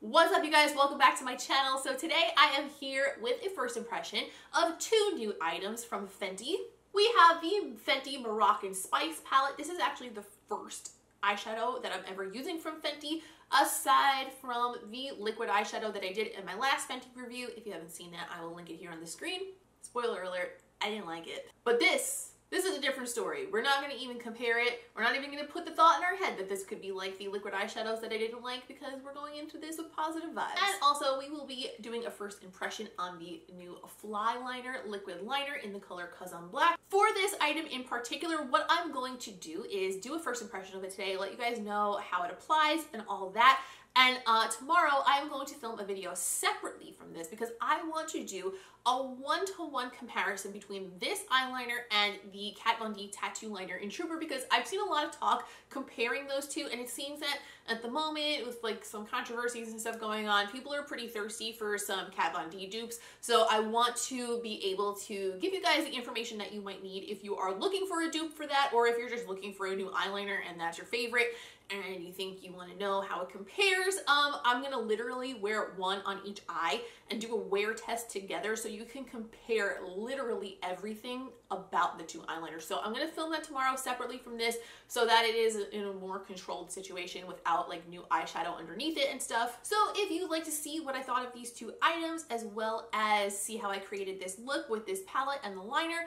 What's up, you guys? Welcome back to my channel. So today I am here with a first impression of two new items from Fenty. We have the Fenty Moroccan Spice palette. This is actually the first eyeshadow that I'm ever using from Fenty, aside from the liquid eyeshadow that I did in my last Fenty review. If you haven't seen that, I will link it here on the screen. Spoiler alert, I didn't like it. But this is a different story. We're not going to even compare it. We're not even going to put the thought in our head that this could be like the liquid eyeshadows that I didn't like, because we're going into this with positive vibes. And also, we will be doing a first impression on the new Flyliner liquid liner in the color Quicksand Black. For this item in particular, what I'm going to do is do a first impression of it today, let you guys know how it applies and all that. And tomorrow I'm going to film a video separately from this because I want to do a one-to-one comparison between this eyeliner and the KVD Tattoo Liner in Trooper, because I've seen a lot of talk comparing those two, and it seems that at the moment, with like some controversies and stuff going on, people are pretty thirsty for some KVD dupes. So I want to be able to give you guys the information that you might need if you are looking for a dupe for that, or if you're just looking for a new eyeliner and that's your favorite and you think you want to know how it compares. I'm gonna literally wear one on each eye and do a wear test together so you can compare literally everything about the two eyeliners. So I'm gonna film that tomorrow separately from this so that it is in a more controlled situation without like new eyeshadow underneath it and stuff. So if you'd like to see what I thought of these two items, as well as see how I created this look with this palette and the liner,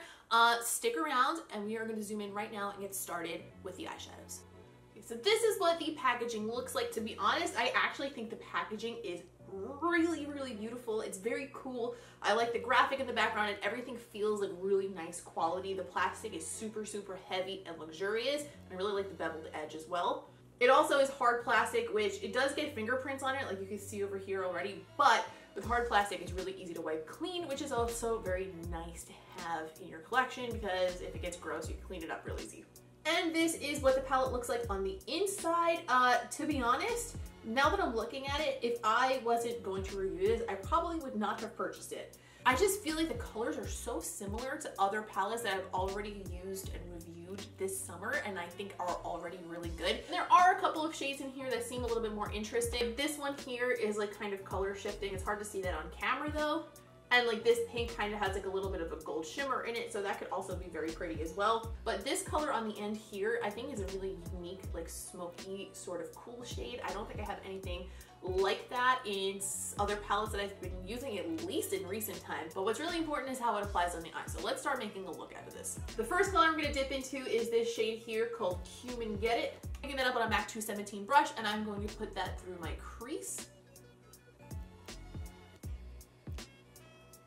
stick around and we are going to zoom in right now and get started with the eyeshadows. So this is what the packaging looks like. To be honest, I actually think the packaging is really beautiful. It's very cool. I like the graphic in the background and everything feels like really nice quality. The plastic is super heavy and luxurious. I really like the beveled edge as well. It also is hard plastic, which it does get fingerprints on it, like you can see over here already, but with hard plastic, it's really easy to wipe clean, which is also very nice to have in your collection because if it gets gross, you can clean it up real easy. And this is what the palette looks like on the inside. To be honest, now that I'm looking at it, if I wasn't going to review this, I probably would not have purchased it. I just feel like the colors are so similar to other palettes that I've already used and reviewed this summer, and I think are already really good. And there are a couple of shades in here that seem a little bit more interesting. This one here is like kind of color shifting. It's hard to see that on camera though. And like this pink kind of has like a little bit of a gold shimmer in it, so that could also be very pretty as well. But this color on the end here, I think is a really unique, like smoky sort of cool shade. I don't think I have anything like that in other palettes that I've been using, at least in recent times. But what's really important is how it applies on the eye. So let's start making a look out of this. The first color I'm gonna dip into is this shade here called Cumin Get It. Picking that up on a MAC 217 brush, and I'm going to put that through my crease.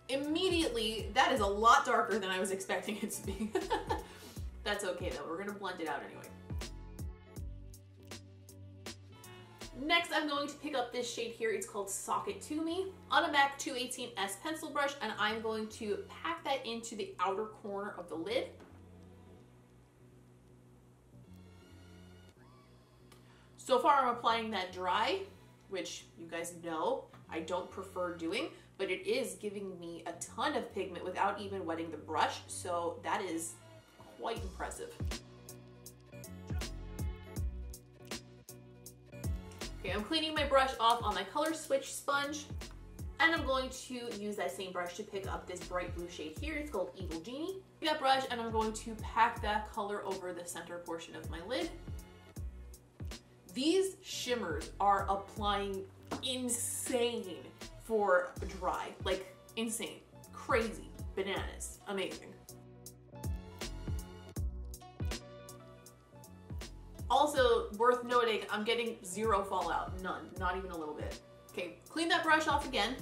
Immediately, that is a lot darker than I was expecting it to be. That's okay though, we're gonna blend it out anyway. Next, I'm going to pick up this shade here. It's called Socket to Me on a MAC 218S pencil brush, and I'm going to pack that into the outer corner of the lid. So far, I'm applying that dry, which you guys know I don't prefer doing, but it is giving me a ton of pigment without even wetting the brush, so that is quite impressive. Okay, I'm cleaning my brush off on my color switch sponge, and I'm going to use that same brush to pick up this bright blue shade here. It's called Evil Genie. Take that brush and I'm going to pack that color over the center portion of my lid. These shimmers are applying insane for dry, like insane, crazy, bananas, amazing. Also worth noting, I'm getting zero fallout, none, not even a little bit. Okay, clean that brush off again,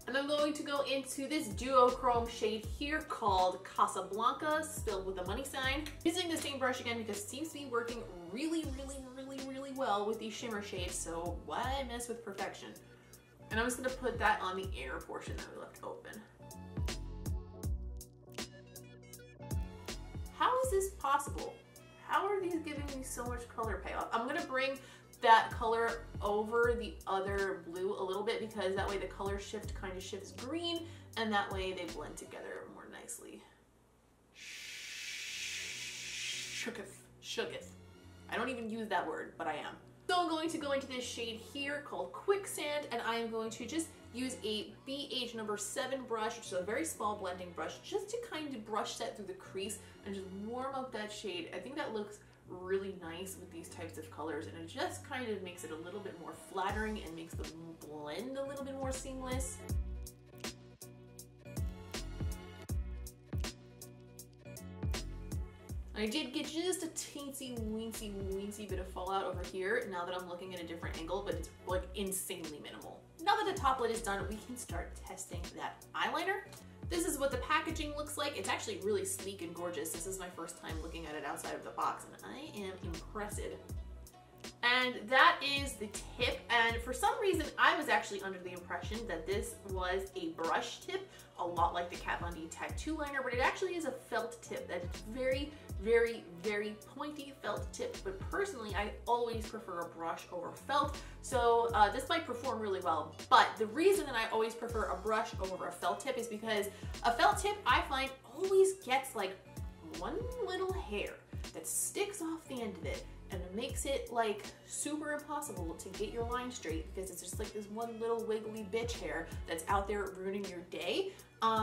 and I'm going to go into this duochrome shade here called Casablanca, spelled with a money sign. Using the same brush again because it seems to be working really well with these shimmer shades, so why mess with perfection? And I'm just gonna put that on the inner portion that we left open. How is this possible? How are these giving me so much color payoff? I'm gonna bring that color over the other blue a little bit because that way the color shift kind of shifts green, and that way they blend together more nicely. Shooketh. I don't even use that word, but I am. So I'm going to go into this shade here called Quicksand, and I am going to just use a BH number 7 brush, which is a very small blending brush, just to kind of brush that through the crease and just warm up that shade. I think that looks really nice with these types of colors, and it just kind of makes it a little bit more flattering and makes the blend a little bit more seamless. I did get just a teensy weensy bit of fallout over here now that I'm looking at a different angle, but it's like insanely minimal. Now that the top lid is done, we can start testing that eyeliner. This is what the packaging looks like. It's actually really sleek and gorgeous. This is my first time looking at it outside of the box, and I am impressed. And that is the tip, and for some reason I was actually under the impression that this was a brush tip, a lot like the KVD Tattoo Liner, but it actually is a felt tip. That is very pointy felt tip, but personally I always prefer a brush over felt, so this might perform really well. But the reason that I always prefer a brush over a felt tip is because a felt tip, I find, always gets like one little hair that sticks off the end of it, and it makes it like super impossible to get your line straight because it's just like this one little wiggly bitch hair that's out there ruining your day.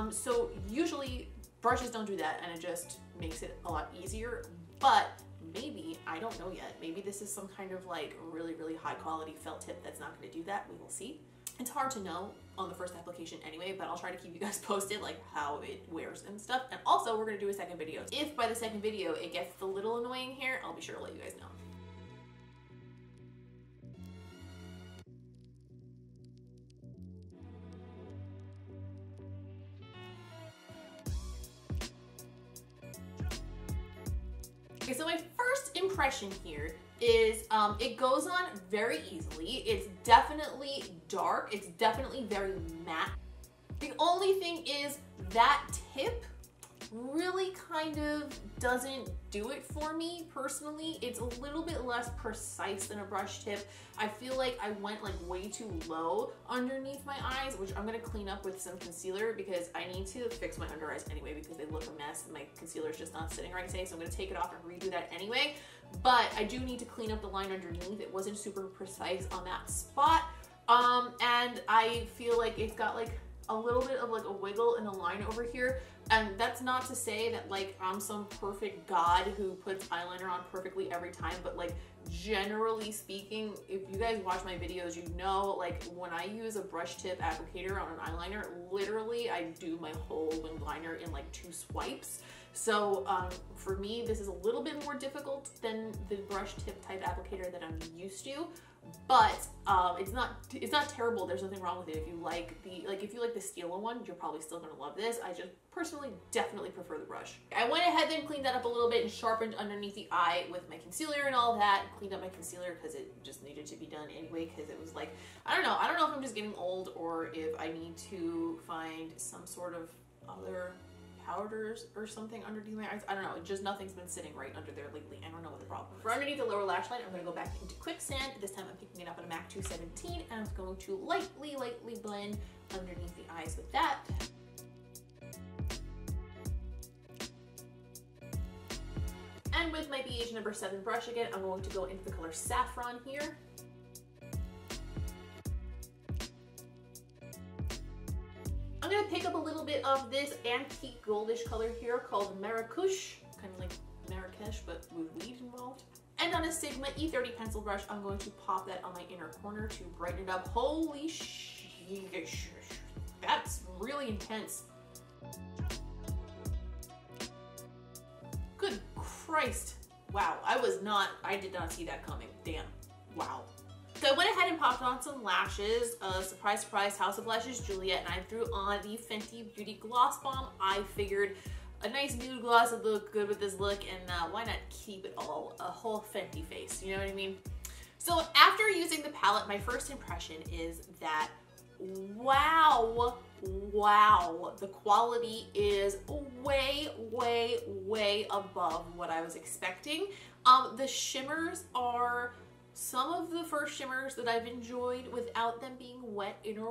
So usually brushes don't do that, and it just makes it a lot easier. But maybe, I don't know yet, maybe this is some kind of like really high quality felt tip that's not going to do that. We will see. It's hard to know on the first application anyway, but I'll try to keep you guys posted like how it wears and stuff. And also we're going to do a second video. If by the second video it gets a little annoying here, I'll be sure to let you guys know. Okay, so my first impression here is it goes on very easily. It's definitely dark. It's definitely very matte. The only thing is that tip really kind of doesn't do it for me personally. It's a little bit less precise than a brush tip. I feel like I went like way too low underneath my eyes, which I'm gonna clean up with some concealer because I need to fix my under eyes anyway because they look a mess and my concealer is just not sitting right today, so I'm gonna take it off and redo that anyway. But I do need to clean up the line underneath. It wasn't super precise on that spot. And I feel like it's got like a little bit of like a wiggle in the line over here. And that's not to say that like I'm some perfect god who puts eyeliner on perfectly every time, but like generally speaking, if you guys watch my videos, you know like when I use a brush tip applicator on an eyeliner, literally I do my whole winged liner in like 2 swipes. So for me, this is a little bit more difficult than the brush tip type applicator that I'm used to, but it's not terrible. There's nothing wrong with it. If you like the Stila one, you're probably still gonna love this. I just personally definitely prefer the brush. I went ahead and cleaned that up a little bit and sharpened underneath the eye with my concealer and all that. Cleaned up my concealer because it just needed to be done anyway, because it was like, I don't know if I'm just getting old or if I need to find some sort of other powders or something underneath my eyes. I don't know, just nothing's been sitting right under there lately. I don't know what the problem is. For underneath the lower lash line, I'm going to go back into Quicksand. This time I'm picking it up in a MAC 217, and I'm going to lightly blend underneath the eyes with that. And with my BH number 7 brush again, I'm going to go into the color Saffron here. I'm going to pick up a little bit of this antique goldish color here called Marrakesh, kind of like Marrakesh but with weed involved. And on a Sigma E30 pencil brush, I'm going to pop that on my inner corner to brighten it up. Holy shit, that's really intense. Good Christ. Wow, I did not see that coming. Damn. Wow. So I went ahead and popped on some lashes, surprise, surprise, House of Lashes Juliet, and I threw on the Fenty Beauty Gloss Bomb. I figured a nice nude gloss would look good with this look, and why not keep it all a whole Fenty face, you know what I mean? So after using the palette, my first impression is that, wow, the quality is way above what I was expecting. The shimmers are some of the first shimmers that I've enjoyed without them being wet in a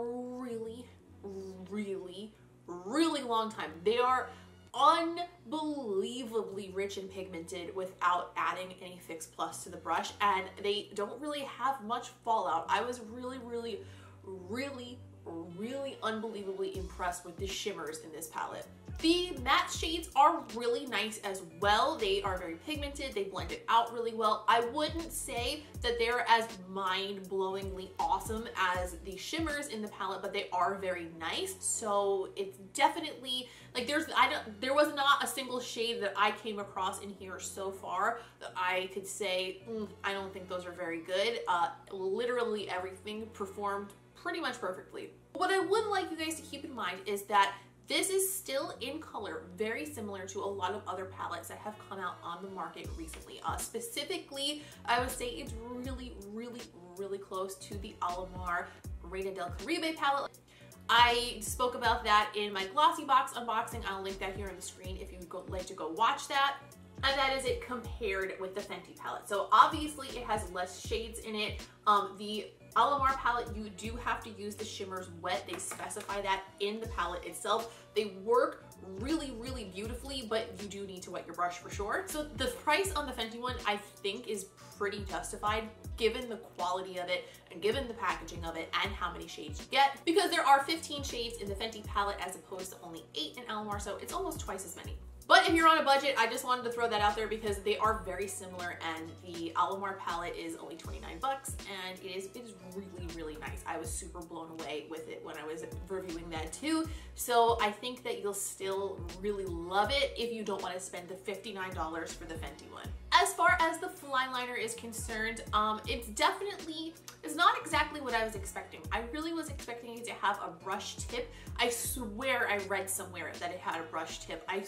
really long time. They are unbelievably rich and pigmented without adding any Fix Plus to the brush, and they don't really have much fallout. I was really unbelievably impressed with the shimmers in this palette. The matte shades are really nice as well. They are very pigmented, they blend it out really well. I wouldn't say that they're as mind-blowingly awesome as the shimmers in the palette, but they are very nice. So it's definitely, like, there was not a single shade that I came across in here so far that I could say, I don't think those are very good. Literally everything performed pretty much perfectly. What I would like you guys to keep in mind is that this is still in color, very similar to a lot of other palettes that have come out on the market recently. Specifically, I would say it's really close to the Alamar Reina del Caribe palette. I spoke about that in my Glossy Box unboxing. I'll link that here on the screen if you would like to go watch that. And that is it compared with the Fenty palette. So obviously it has less shades in it. The Alamar palette, you do have to use the shimmers wet. They specify that in the palette itself. They work really beautifully, but you do need to wet your brush for sure. So the price on the Fenty one, I think, is pretty justified given the quality of it and given the packaging of it and how many shades you get, because there are 15 shades in the Fenty palette as opposed to only 8 in Alamar, so it's almost twice as many. But if you're on a budget, I just wanted to throw that out there because they are very similar, and the Alamar palette is only 29 bucks, and it is really nice. I was super blown away with it when I was reviewing that too. So I think that you'll still really love it if you don't want to spend the $59 for the Fenty one. As far as the Flyliner is concerned, it's not exactly what I was expecting. I really was expecting it to have a brush tip. I swear I read somewhere that it had a brush tip. I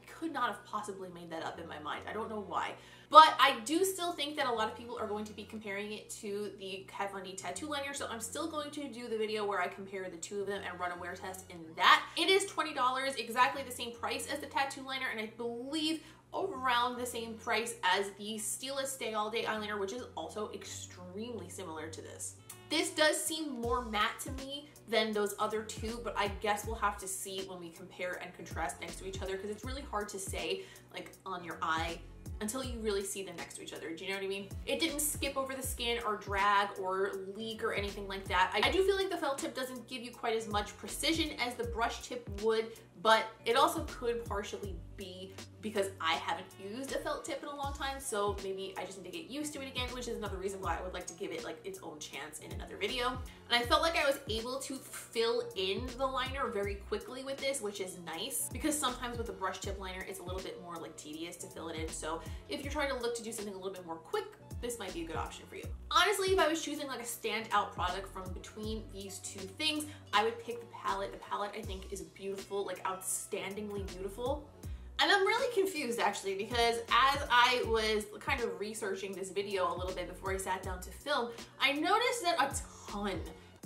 could not have possibly made that up in my mind. I don't know why. But I do still think that a lot of people are going to be comparing it to the KVD Tattoo Liner, so I'm still going to do the video where I compare the two of them and run a wear test in that. It is $20, exactly the same price as the Tattoo Liner, and I believe around the same price as the Stila Stay All Day eyeliner, which is also extremely similar to this. This does seem more matte to me than those other two, but I guess we'll have to see when we compare and contrast next to each other, because it's really hard to say, like, on your eye until you really see them next to each other. Do you know what I mean? It didn't skip over the skin or drag or leak or anything like that. I do feel like the felt tip doesn't give you quite as much precision as the brush tip would, but it also could partially be because I haven't used a felt tip in a long time, so maybe I just need to get used to it again, which is another reason why I would like to give it like its own chance in another video. And I felt like I was able to fill in the liner very quickly with this, which is nice, because sometimes with the brush tip liner, it's a little bit more like tedious to fill it in. So if you're trying to look to do something a little bit more quick, this might be a good option for you. Honestly, if I was choosing like a standout product from between these two things, I would pick the palette. The palette, I think, is beautiful, like outstandingly beautiful. And I'm really confused actually, because as I was kind of researching this video a little bit before I sat down to film, I noticed that a ton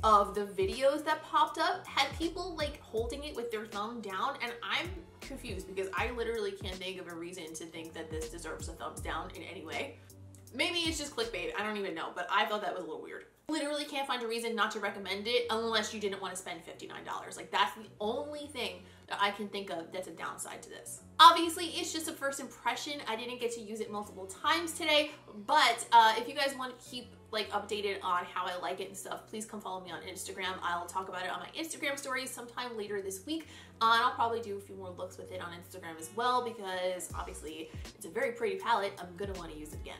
of the videos that popped up had people like holding it with their thumb down, and I'm confused because I literally can't think of a reason to think that this deserves a thumbs down in any way. Maybe it's just clickbait, I don't even know, but I thought that was a little weird. Literally can't find a reason not to recommend it unless you didn't want to spend $59. Like, that's the only thing that I can think of that's a downside to this. Obviously, it's just a first impression. I didn't get to use it multiple times today, but if you guys want to keep like updated on how I like it and stuff, please come follow me on Instagram. I'll talk about it on my Instagram stories sometime later this week. And I'll probably do a few more looks with it on Instagram as well, because obviously it's a very pretty palette. I'm gonna want to use it again.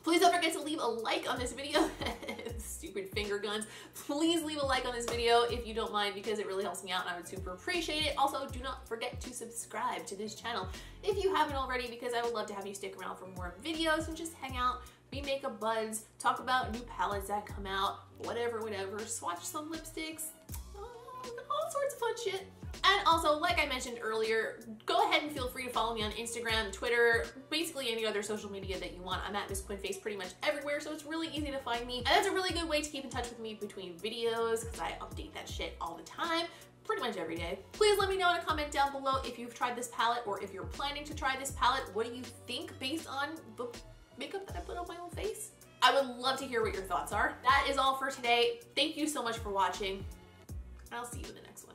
Please don't forget to leave a like on this video. Stupid finger guns. Please leave a like on this video if you don't mind, because it really helps me out and I would super appreciate it. Also, do not forget to subscribe to this channel if you haven't already, because I would love to have you stick around for more videos and just hang out, be makeup buds, talk about new palettes that come out, whatever, swatch some lipsticks, all sorts of fun shit. And also, like I mentioned earlier, go ahead and feel free to follow me on Instagram, Twitter, basically any other social media that you want. I'm at Miss Quinface pretty much everywhere, so it's really easy to find me. And that's a really good way to keep in touch with me between videos, because I update that shit all the time, pretty much every day. Please let me know in a comment down below if you've tried this palette or if you're planning to try this palette. What do you think based on the makeup that I put on my own face? I would love to hear what your thoughts are. That is all for today. Thank you so much for watching, and I'll see you in the next one.